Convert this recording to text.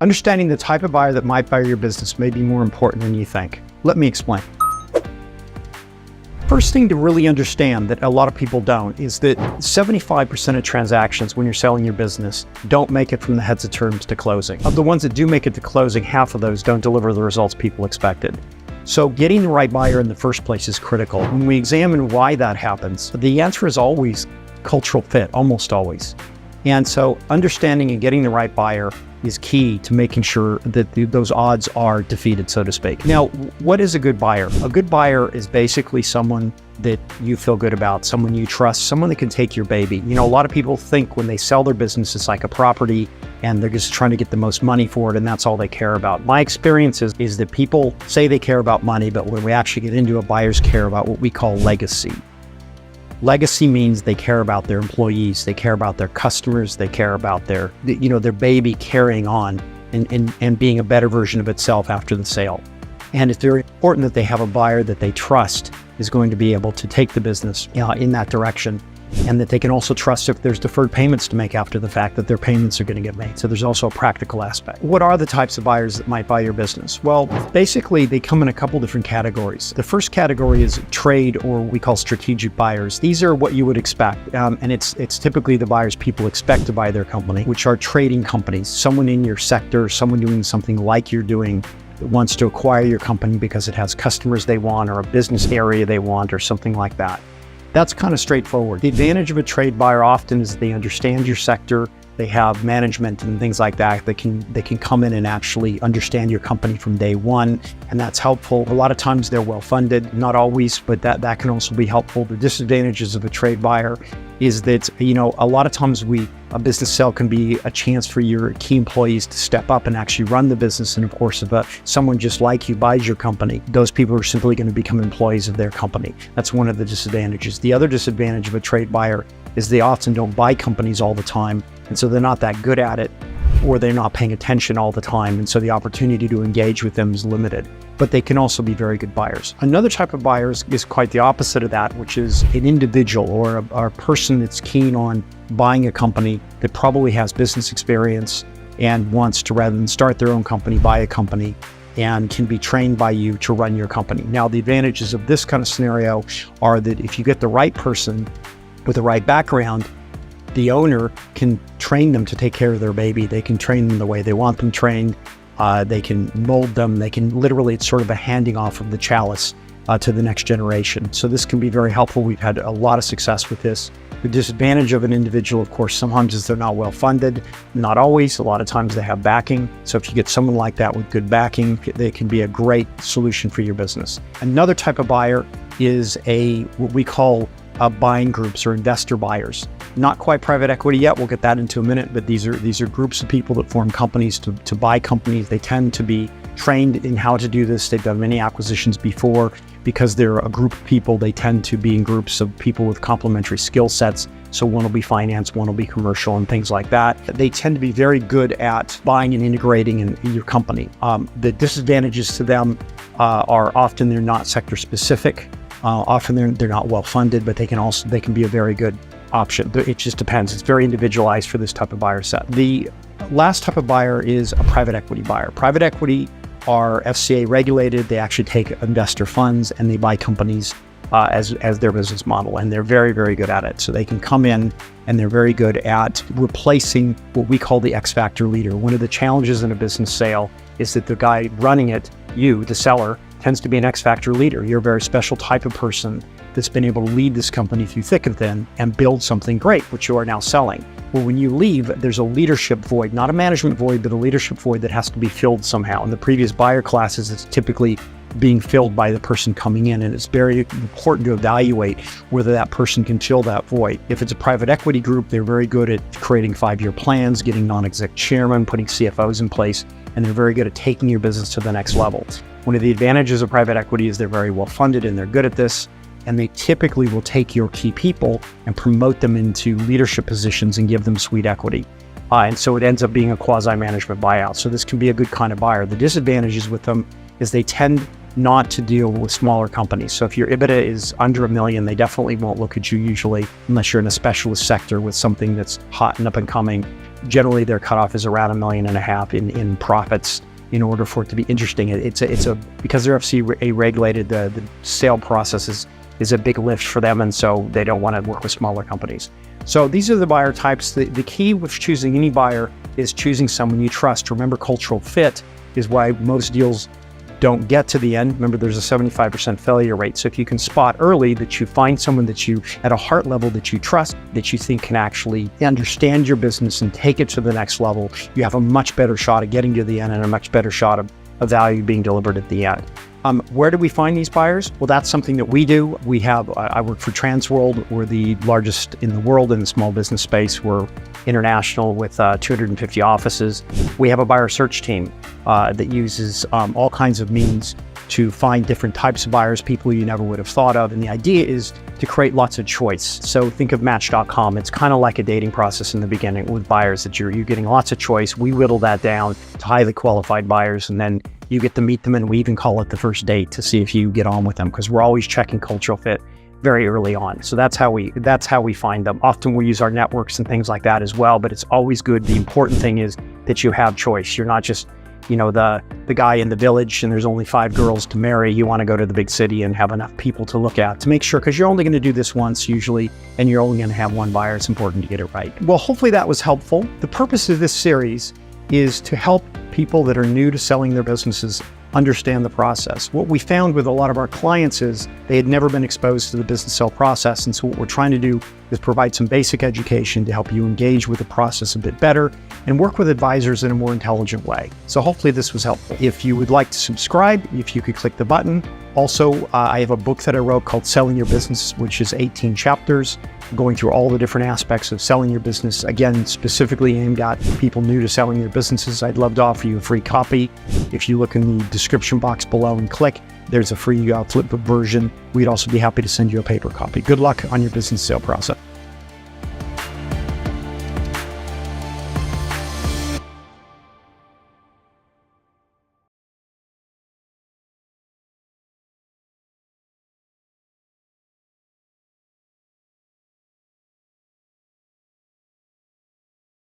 Understanding the type of buyer that might buy your business may be more important than you think. Let me explain. First thing to really understand that a lot of people don't is that 75% of transactions when you're selling your business don't make it from the heads of terms to closing. Of the ones that do make it to closing, half of those don't deliver the results people expected. So getting the right buyer in the first place is critical. When we examine why that happens, the answer is always cultural fit, almost always. And so understanding and getting the right buyer is key to making sure that those odds are defeated, so to speak. Now, what is a good buyer? A good buyer is basically someone that you feel good about, someone you trust, someone that can take your baby. You know, a lot of people think when they sell their business, it's like a property and they're just trying to get the most money for it and that's all they care about. My experience is that people say they care about money, but when we actually get into it, buyers care about what we call legacy. Legacy means they care about their employees, they care about their customers, they care about their baby carrying on and being a better version of itself after the sale. And it's very important that they have a buyer that they trust is going to be able to take the business in that direction, and that they can also trust if there's deferred payments to make after the fact that their payments are going to get made. So there's also a practical aspect. What are the types of buyers that might buy your business? Well, basically they come in a couple different categories. The first category is trade, or we call strategic buyers. These are what you would expect. And it's typically the buyers people expect to buy their company, which are trading companies, someone in your sector, someone doing something like you're doing, that wants to acquire your company because it has customers they want or a business area they want or something like that. That's kind of straightforward. The advantage of a trade buyer often is they understand your sector, they have management and things like that. They can come in and actually understand your company from day one, and that's helpful. A lot of times they're well-funded, not always, but that can also be helpful. The disadvantages of a trade buyer is that, a lot of times a business sale can be a chance for your key employees to step up and actually run the business. And of course, if someone just like you buys your company, those people are simply going to become employees of their company. That's one of the disadvantages. The other disadvantage of a trade buyer is they often don't buy companies all the time. And so they're not that good at it, or they're not paying attention all the time. And so the opportunity to engage with them is limited, but they can also be very good buyers. Another type of buyers is quite the opposite of that, which is an individual or a person that's keen on buying a company that probably has business experience and wants to, rather than start their own company, buy a company and can be trained by you to run your company. Now, the advantages of this kind of scenario are that if you get the right person with the right background, the owner can train them to take care of their baby. They can train them the way they want them trained. They can mold them. They can literally, it's sort of a handing off of the chalice to the next generation. So this can be very helpful. We've had a lot of success with this. The disadvantage of an individual, of course, sometimes is they're not well funded. Not always. A lot of times they have backing. So if you get someone like that with good backing, they can be a great solution for your business. Another type of buyer is what we call buying groups or investor buyers. Not quite private equity yet, we'll get that into a minute, but these are groups of people that form companies to buy companies. They tend to be trained in how to do this. They've done many acquisitions before. Because they're a group of people, they tend to be in groups of people with complementary skill sets. So one will be finance, one will be commercial and things like that. They tend to be very good at buying and integrating in your company. The disadvantages to them are often they're not sector specific. Often they're not well funded, but they can be a very good option. It just depends. It's very individualized for this type of buyer set. The last type of buyer is a private equity buyer. Private equity are FCA regulated. They actually take investor funds and they buy companies as their business model, and they're very, very good at it. So they can come in and they're very good at replacing what we call the X factor leader. One of the challenges in a business sale is that the guy running it, you, the seller, tends to be an X factor leader. You're a very special type of person that's been able to lead this company through thick and thin and build something great, which you are now selling. Well, when you leave, there's a leadership void, not a management void, but a leadership void that has to be filled somehow. In the previous buyer classes, it's typically being filled by the person coming in, and it's very important to evaluate whether that person can fill that void. If it's a private equity group, they're very good at creating 5-year plans, getting non-exec chairmen, putting CFOs in place, and they're very good at taking your business to the next level. One of the advantages of private equity is they're very well funded and they're good at this. And they typically will take your key people and promote them into leadership positions and give them sweet equity. And so it ends up being a quasi-management buyout. So this can be a good kind of buyer. The disadvantages with them is they tend not to deal with smaller companies. So if your EBITDA is under $1 million, they definitely won't look at you usually, unless you're in a specialist sector with something that's hot and up and coming. generally their cutoff is around $1.5 million in profits in order for it to be interesting. Because they're FCA regulated, the sale process is a big lift for them, and so they don't want to work with smaller companies. So these are the buyer types. The key with choosing any buyer is choosing someone you trust. Remember, cultural fit is why most deals don't get to the end. Remember, there's a 75% failure rate. So if you can spot early that you find someone that you, at a heart level, that you trust, that you think can actually understand your business and take it to the next level, you have a much better shot at getting to the end and a much better shot of value being delivered at the end. Where do we find these buyers? Well, that's something that we do. I work for Transworld. We're the largest in the world in the small business space. We're international with 250 offices. We have a buyer search team that uses all kinds of means to find different types of buyers, people you never would have thought of. And the idea is to create lots of choice. So think of Match.com. It's kind of like a dating process in the beginning with buyers that you're getting lots of choice. We whittle that down to highly qualified buyers, and then you get to meet them, and we even call it the first date to see if you get on with them, because we're always checking cultural fit very early on. So that's how we find them. Often we use our networks and things like that as well, but it's always good. The important thing is that you have choice. You're not just, the guy in the village and there's only 5 girls to marry. You want to go to the big city and have enough people to look at to make sure, because you're only going to do this once usually, and you're only going to have one buyer. It's important to get it right. Well, hopefully that was helpful. The purpose of this series is to help people that are new to selling their businesses understand the process. What we found with a lot of our clients is they had never been exposed to the business sale process. And so what we're trying to do is provide some basic education to help you engage with the process a bit better and work with advisors in a more intelligent way. So hopefully this was helpful. If you would like to subscribe, if you could click the button. Also, I have a book that I wrote called Selling Your Business, which is 18 chapters, going through all the different aspects of selling your business. Again, specifically aimed at people new to selling their businesses. I'd love to offer you a free copy. If you look in the description box below and click, there's a free flip book version. We'd also be happy to send you a paper copy. Good luck on your business sale process.